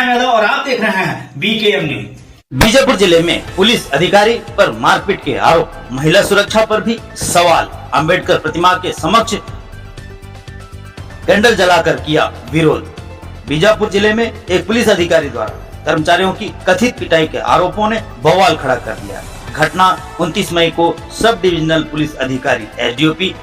श्याम यादव और आप देख रहे हैं BKM न्यूज। बीजापुर जिले में पुलिस अधिकारी पर मारपीट के आरोप, महिला सुरक्षा पर भी सवाल। अंबेडकर प्रतिमा के समक्ष कैंडल जलाकर किया विरोध। बीजापुर जिले में एक पुलिस अधिकारी द्वारा कर्मचारियों की कथित पिटाई के आरोपों ने बवाल खड़ा कर दिया। घटना 29 मई को सब डिविजनल पुलिस अधिकारी SDOP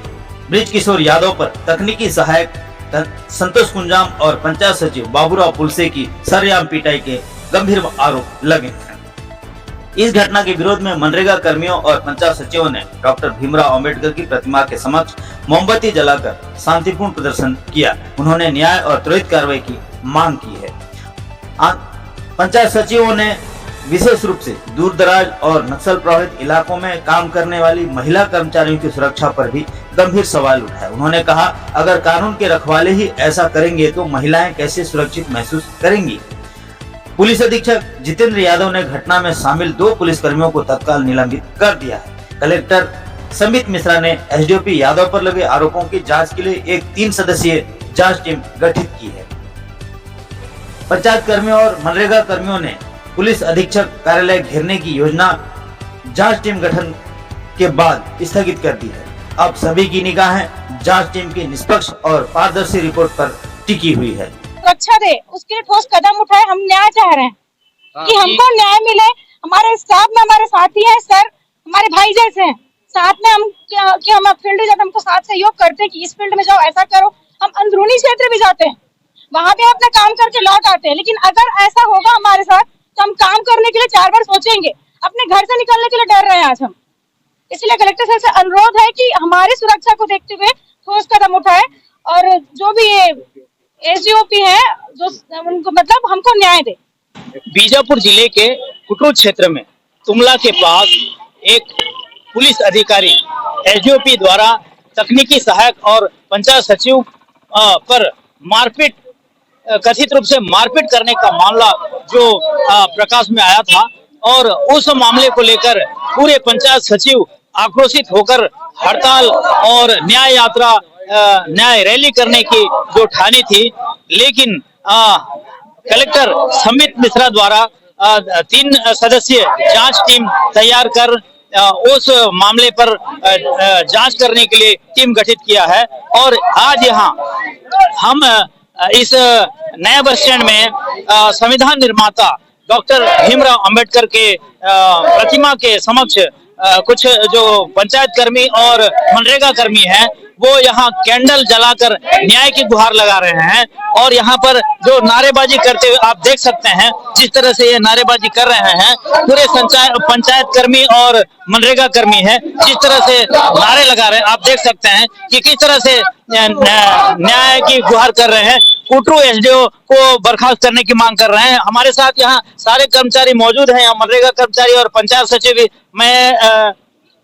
ब्रिज किशोर यादव पर तकनीकी सहायक संतोष कुंजाम और पंचायत सचिव बाबूराव पुलसे की सरेआम पिटाई के गंभीर आरोप लगे हैं। इस घटना के विरोध में मनरेगा कर्मियों और पंचायत सचिवों ने डॉक्टर भीमराव अंबेडकर की प्रतिमा के समक्ष मोमबत्ती जलाकर शांतिपूर्ण प्रदर्शन किया। उन्होंने न्याय और त्वरित कार्रवाई की मांग की है। पंचायत सचिवों ने विशेष रूप से दूर दराज और नक्सल प्रभावित इलाकों में काम करने वाली महिला कर्मचारियों की सुरक्षा पर भी गंभीर सवाल उठाए। उन्होंने कहा, अगर कानून के रखवाले ही ऐसा करेंगे तो महिलाएं कैसे सुरक्षित महसूस करेंगी। पुलिस अधीक्षक जितेंद्र यादव ने घटना में शामिल 2 पुलिसकर्मियों को तत्काल निलंबित कर दिया है। कलेक्टर संबित मिश्रा ने SDOP यादव पर लगे आरोपों की जांच के लिए एक 3 सदस्यीय जांच टीम गठित की है। पंचायत कर्मियों और मनरेगा कर्मियों ने पुलिस अधीक्षक कार्यालय घेरने की योजना जांच टीम गठन के बाद स्थगित कर दी है। अब सभी की निगाहें जांच टीम की निष्पक्ष और पारदर्शी रिपोर्ट पर टिकी हुई है। सुरक्षा दे, उसके लिए ठोस कदम उठाए। हम न्याय चाह रहे हैं कि हमको न्याय मिले। हमारे स्टाफ में हमारे साथी हैं सर, हमारे भाई जैसे हैं। साथ में हम फील्ड जब हमको साथ सहयोग करते हैं कि इस फील्ड में जाओ, ऐसा करो। हम अंदरूनी क्षेत्र भी जाते हैं, वहाँ भी अपना काम करके लौट आते हैं। लेकिन अगर ऐसा होगा हमारे साथ तो हम काम करने के लिए 4 बार सोचेंगे। अपने घर से निकलने के लिए डर रहे हैं आज हम। इसलिए कलेक्टर साहब से अनुरोध है कि हमारी सुरक्षा को देखते हुए ठोस कदम उठाए और जो भी ये SDOP है जो उनको मतलब हमको न्याय दे। बीजापुर जिले के कुटरू क्षेत्र में तुमला के पास एक पुलिस अधिकारी SDOP द्वारा तकनीकी सहायक और पंचायत सचिव पर मारपीट, कथित रूप से मारपीट करने का मामला जो प्रकाश में आया था और उस मामले को लेकर पूरे पंचायत सचिव आक्रोशित होकर हड़ताल और न्याय यात्रा, न्याय रैली करने की जो ठानी थी। लेकिन कलेक्टर संबित मिश्रा द्वारा 3 सदस्यीय जांच टीम तैयार कर उस मामले पर जांच करने के लिए टीम गठित किया है। और आज यहाँ हम इस नया बस स्टैंड में संविधान निर्माता डॉक्टर भीमराव अंबेडकर के प्रतिमा के समक्ष कुछ जो पंचायत कर्मी और मनरेगा कर्मी हैं वो यहाँ कैंडल जलाकर न्याय की गुहार लगा रहे हैं। और यहाँ पर जो नारेबाजी करते हुए आप देख सकते हैं, जिस तरह से ये नारेबाजी कर रहे हैं, पूरे पंचायत कर्मी और मनरेगा कर्मी हैं, जिस तरह से नारे लगा रहे हैं, आप देख सकते हैं कि किस तरह से न्याय की गुहार कर रहे हैं। कुटरू SDO को बर्खास्त करने की मांग कर रहे हैं। हमारे साथ यहाँ सारे कर्मचारी मौजूद हैं, यहाँ मनरेगा कर्मचारी और पंचायत सचिव भी। मैं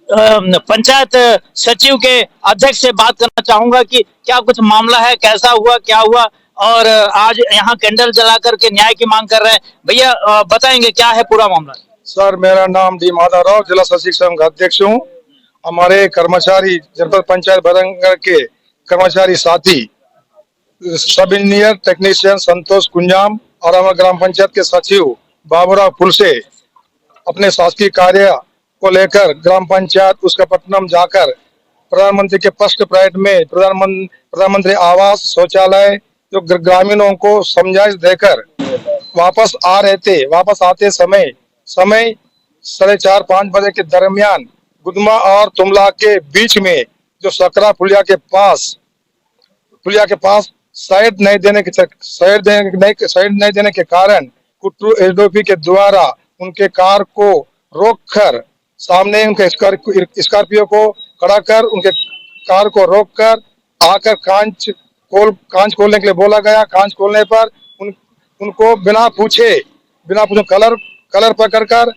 पंचायत सचिव के अध्यक्ष से बात करना चाहूंगा कि क्या कुछ मामला है, कैसा हुआ, क्या हुआ, और आज यहाँ कैंडल जला करके न्याय की मांग कर रहे हैं। भैया बताएंगे क्या है पूरा मामला? सर, मेरा नाम डी माधव राव, जिला सचिव संघ का अध्यक्ष हूँ। हमारे कर्मचारी जनपद पंचायत भरंगर के कर्मचारी साथी सब इंजीनियर टेक्नीशियन संतोष कुंजाम और हमारे ग्राम पंचायत के सचिव बाबूराव पुलसे अपने शासकीय कार्य को लेकर ग्राम पंचायत उसकापट्टनम जाकर प्रधानमंत्री के फर्स्ट प्राइड में प्रधानमंत्री आवास शौचालय जो ग्रामीणों को समझाइश देकर वापस आ रहे थे। वापस आते समय 4:30-5 बजे के दरमियान गुदमा और तुमला के बीच में जो सकरा पुलिया के पास साइड नहीं देने के कारण कुटरू SDOP के द्वारा उनके कार को रोककर सामने उनके स्कॉर्पियो को खड़ा कर उनके कार को रोककर आकर कांच खोलने के लिए बोला गया। कांच खोलने पर उनको बिना पूछे कलर पकड़कर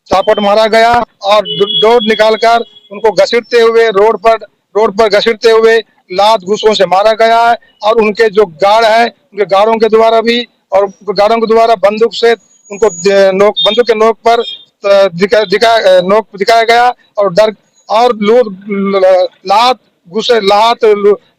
चापट मारा गया और डोर निकालकर उनको घसीटते हुए रोड पर घसीटते हुए लात घूसों से मारा गया है। और उनके जो गार्ड है, उनके गार्डों के द्वारा भी और गार्डों के द्वारा बंदूक से उनको बंदूक के नोक पर दिखाया गया और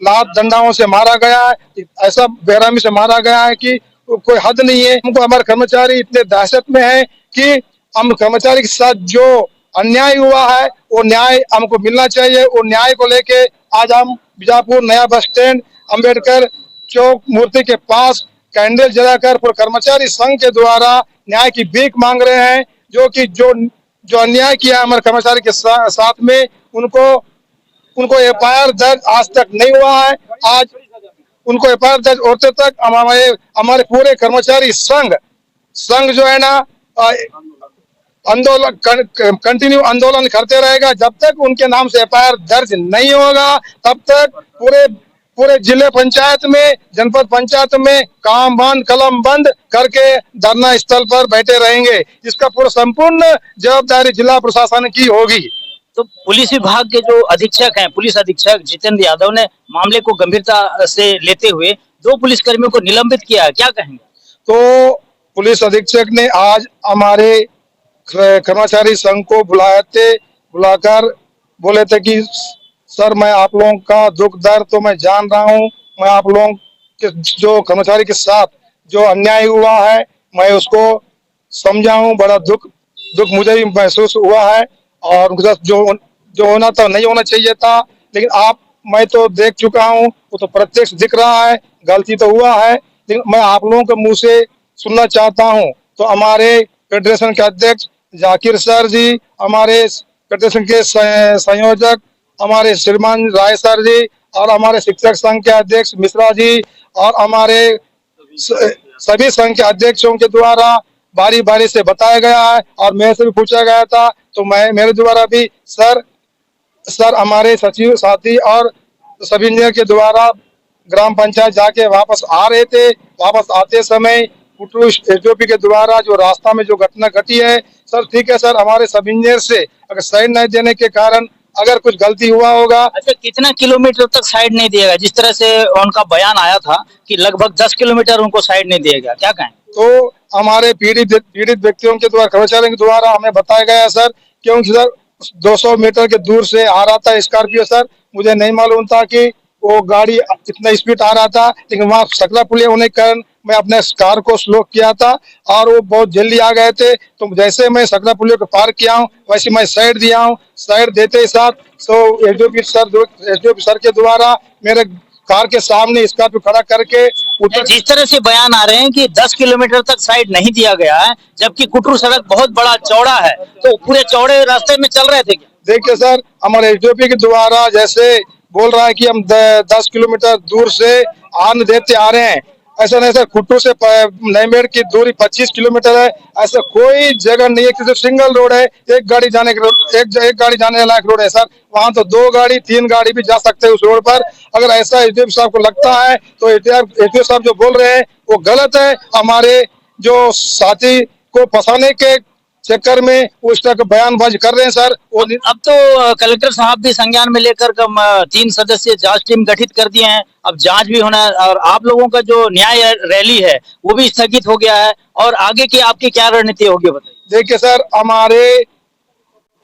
लात डंडाओं से मारा गया है। ऐसा बेरहमी से मारा गया है कि कोई हद नहीं है। हमको हमारे कर्मचारी इतने दहशत में है कि हम कर्मचारी के साथ जो अन्याय हुआ है वो न्याय हमको मिलना चाहिए। वो न्याय को लेके आज हम बीजापुर नया बस स्टैंड अंबेडकर चौक मूर्ति के पास कैंडल जलाकर पूरे कर्मचारी संघ के द्वारा न्याय की भीख मांग रहे हैं। जो अन्याय किया हमारे कर्मचारी के साथ में उनको एफआईआर दर्ज आज तक नहीं हुआ है। आज उनको एफआईआर दर्ज होते तक हमारे पूरे कर्मचारी संघ जो है ना आंदोलन कंटिन्यू आंदोलन करते रहेगा। जब तक उनके नाम से एफआईआर दर्ज नहीं होगा तब तक पूरे जिले पंचायत में जनपद पंचायत में काम बंद कलम बंद करके धरना स्थल पर बैठे रहेंगे। इसका पूरा संपूर्ण जवाबदारी जिला प्रशासन की होगी। तो पुलिस विभाग के जो अधीक्षक हैं, पुलिस अधीक्षक जितेंद्र यादव ने मामले को गंभीरता से लेते हुए 2 पुलिसकर्मियों को निलंबित किया है, क्या कहेंगे? तो पुलिस अधीक्षक ने आज हमारे कर्मचारी संघ को बुलाकर बोले थे कि सर मैं आप लोगों का दुख दर्द तो मैं जान रहा हूँ। मैं आप लोगों के जो कर्मचारी के साथ जो अन्याय हुआ है मैं उसको समझा हूँ। बड़ा दुख मुझे भी महसूस हुआ है और उनके साथ जो होना था नहीं होना चाहिए था। लेकिन मैं तो देख चुका हूँ, वो तो प्रत्यक्ष दिख रहा है, गलती तो हुआ है। लेकिन मैं आप लोगों के मुंह से सुनना चाहता हूँ। तो हमारे फेडरेशन के अध्यक्ष जाकिर सर जी, हमारे फेडरेशन के संयोजक हमारे श्रीमान राय सर जी और हमारे शिक्षक संघ के अध्यक्ष मिश्रा जी और हमारे सभी संघ के अध्यक्षों के द्वारा बारी बारी से बताया गया है और मेरे से भी पूछा गया था। तो मेरे द्वारा भी सर हमारे सचिव साथी और सब इंजीनियर के द्वारा ग्राम पंचायत जाके वापस आ रहे थे। वापस आते समय कुटरू एसडीओपी के द्वारा जो रास्ता में जो घटना घटी है, सर ठीक है सर, हमारे सब इंजीनियर से अगर साइड नहीं देने के कारण अगर कुछ गलती हुआ होगा। अच्छा, कितना किलोमीटर तक साइड नहीं दिया गया? जिस तरह से उनका बयान आया था कि लगभग 10 किलोमीटर उनको साइड नहीं दिया गया, क्या कहें? तो हमारे पीड़ित व्यक्तियों के द्वारा कर्मचारियों के द्वारा हमें बताया गया सर, क्योंकि सर 200 मीटर के दूर से आ रहा था स्कॉर्पियो सर। मुझे नहीं मालूम था कि वो गाड़ी इतना स्पीड आ रहा था, लेकिन वहाँ सकला पुलिया होने के कारण मैं अपने कार को स्लो किया था और वो बहुत जल्दी आ गए थे। तो जैसे मैं सकला पुलिया को पार किया हूँ वैसे मैं साइड दिया हूँ। साइड देते ही साथ एसडीओपी सर के द्वारा मेरे कार के सामने स्कॉर्पियो खड़ा करके जिस तरह से बयान आ रहे हैं कि 10 किलोमीटर तक साइड नहीं दिया गया है, जबकि कुटरू सड़क बहुत बड़ा चौड़ा है, तो पूरे चौड़े रास्ते में चल रहे थे क्या? देखिए सर, हमारे एसडीओपी के द्वारा जैसे बोल रहा है कि हम 10 किलोमीटर दूर से आन देते आ रहे हैं, ऐसा नहीं सर। कुट्टू से नईमेड़ की दूरी 25 किलोमीटर है। ऐसा कोई जगह नहीं है कि सिंगल रोड है, एक गाड़ी जाने लायक रोड है सर। वहाँ तो 2 गाड़ी 3 गाड़ी भी जा सकते हैं उस रोड पर। अगर ऐसा एसडीओ साहब को लगता है तो एसडीओ साहब जो बोल रहे हैं वो गलत है। हमारे जो साथी को फंसाने के चक्कर में उस तरह का बयानबाजी कर रहे हैं सर। अब तो कलेक्टर साहब भी संज्ञान में लेकर 3 सदस्यीय जांच टीम गठित कर दिए हैं। अब जांच भी होना है और आप लोगों का जो न्याय रैली है वो भी स्थगित हो गया है। और आगे की आपकी क्या रणनीति होगी बताइए? देखिए सर, हमारे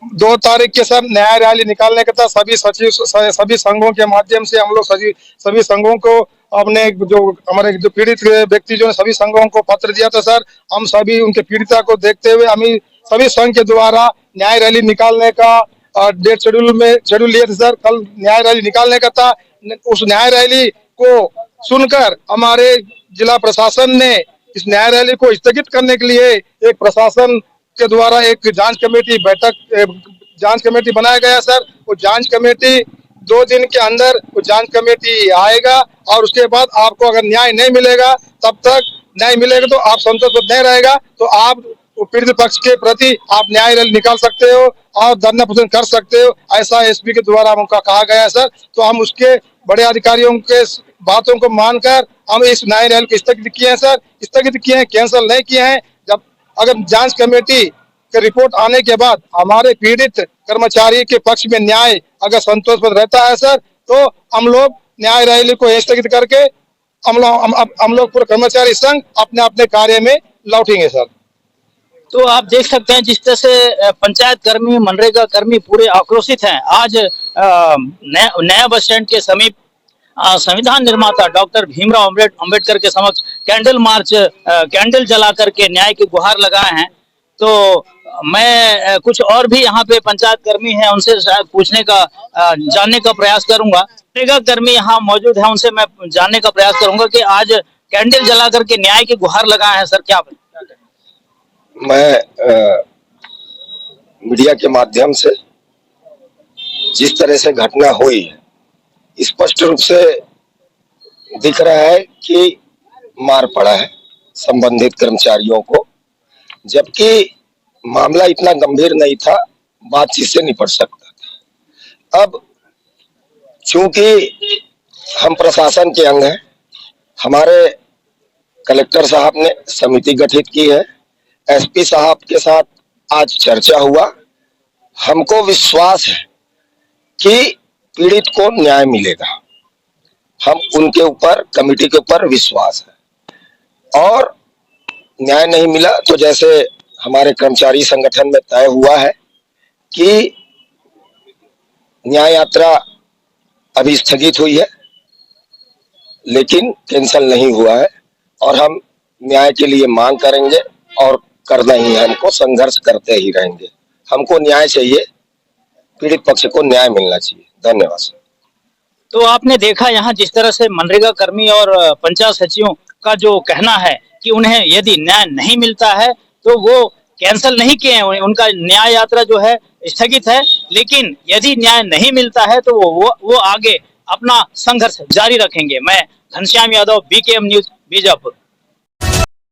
2 तारीख के सर न्याय रैली निकालने का था। सभी संघों के माध्यम से हम लोग सभी संघों को अपने जो हमारे जो पीड़ित व्यक्ति जो सभी संघों को पत्र दिया था सर। हम सभी उनके पीड़िता को देखते हुए हम सभी संघ के द्वारा न्याय रैली निकालने का डेट शेड्यूल लिए थे सर। कल न्याय रैली निकालने का था। उस न्याय रैली को सुनकर हमारे जिला प्रशासन ने इस न्याय रैली को स्थगित करने के लिए एक प्रशासन के द्वारा एक जांच कमेटी बनाया गया सर। वो जांच कमेटी 2 दिन के अंदर वो जांच कमेटी आएगा और उसके बाद आपको अगर न्याय नहीं मिलेगा तो आप संतोष नहीं रहेगा तो आप पीड़ित पक्ष के प्रति आप न्याय रैली निकाल सकते हो और धरना प्रदर्शन कर सकते हो, ऐसा एसपी के द्वारा हमको कहा गया है सर। तो हम उसके बड़े अधिकारियों के बातों को मानकर हम इस न्याय रैली को स्थगित किए हैं सर। स्थगित किए हैं, कैंसिल नहीं किए हैं। जब अगर जांच कमेटी की रिपोर्ट आने के बाद हमारे पीड़ित कर्मचारी के पक्ष में न्याय अगर संतोषप्रद रहता है सर तो हम लोग न्याय रैली को स्थगित करके हम लोग पूरे कर्मचारी संघ अपने कार्य में लौटेंगे सर। तो आप देख सकते हैं जिस तरह से पंचायत कर्मी, मनरेगा कर्मी पूरे आक्रोशित हैं। आज नया बस स्टैंड के समीप संविधान निर्माता डॉक्टर भीमराव अंबेडकर के समक्ष कैंडल जला करके न्याय की गुहार लगाए हैं। तो मैं कुछ और भी यहाँ पे पंचायत कर्मी हैं, उनसे शायद पूछने का जानने का प्रयास करूंगा। मनरेगा कर्मी यहाँ मौजूद है, उनसे मैं जानने का प्रयास करूंगा कि आज कैंडल जला करके न्याय की गुहार लगाए हैं। सर, क्या मैं मीडिया के माध्यम से जिस तरह से घटना हुई है, स्पष्ट रूप से दिख रहा है कि मार पड़ा है संबंधित कर्मचारियों को, जबकि मामला इतना गंभीर नहीं था, बातचीत से निपट सकता था। अब चूंकि हम प्रशासन के अंग हैं, हमारे कलेक्टर साहब ने समिति गठित की है, एसपी साहब के साथ आज चर्चा हुआ। हमको विश्वास है कि पीड़ित को न्याय मिलेगा। हम उनके ऊपर, कमेटी के ऊपर विश्वास है। और न्याय नहीं मिला तो जैसे हमारे कर्मचारी संगठन में तय हुआ है कि न्याय यात्रा अभी स्थगित हुई है, लेकिन कैंसिल नहीं हुआ है और हम न्याय के लिए मांग करेंगे और करना ही है, हमको संघर्ष करते ही रहेंगे। हमको न्याय चाहिए, पीड़ित पक्ष को न्याय मिलना चाहिए। धन्यवाद। तो आपने देखा यहाँ जिस तरह से मनरेगा कर्मी और पंचायत सचिवों का जो कहना है कि उन्हें यदि न्याय नहीं मिलता है तो वो कैंसिल नहीं किए हैं, उनका न्याय यात्रा जो है स्थगित है, लेकिन यदि न्याय नहीं मिलता है तो वो आगे अपना संघर्ष जारी रखेंगे। मैं घनश्याम यादव, BKM न्यूज, बीजापुर।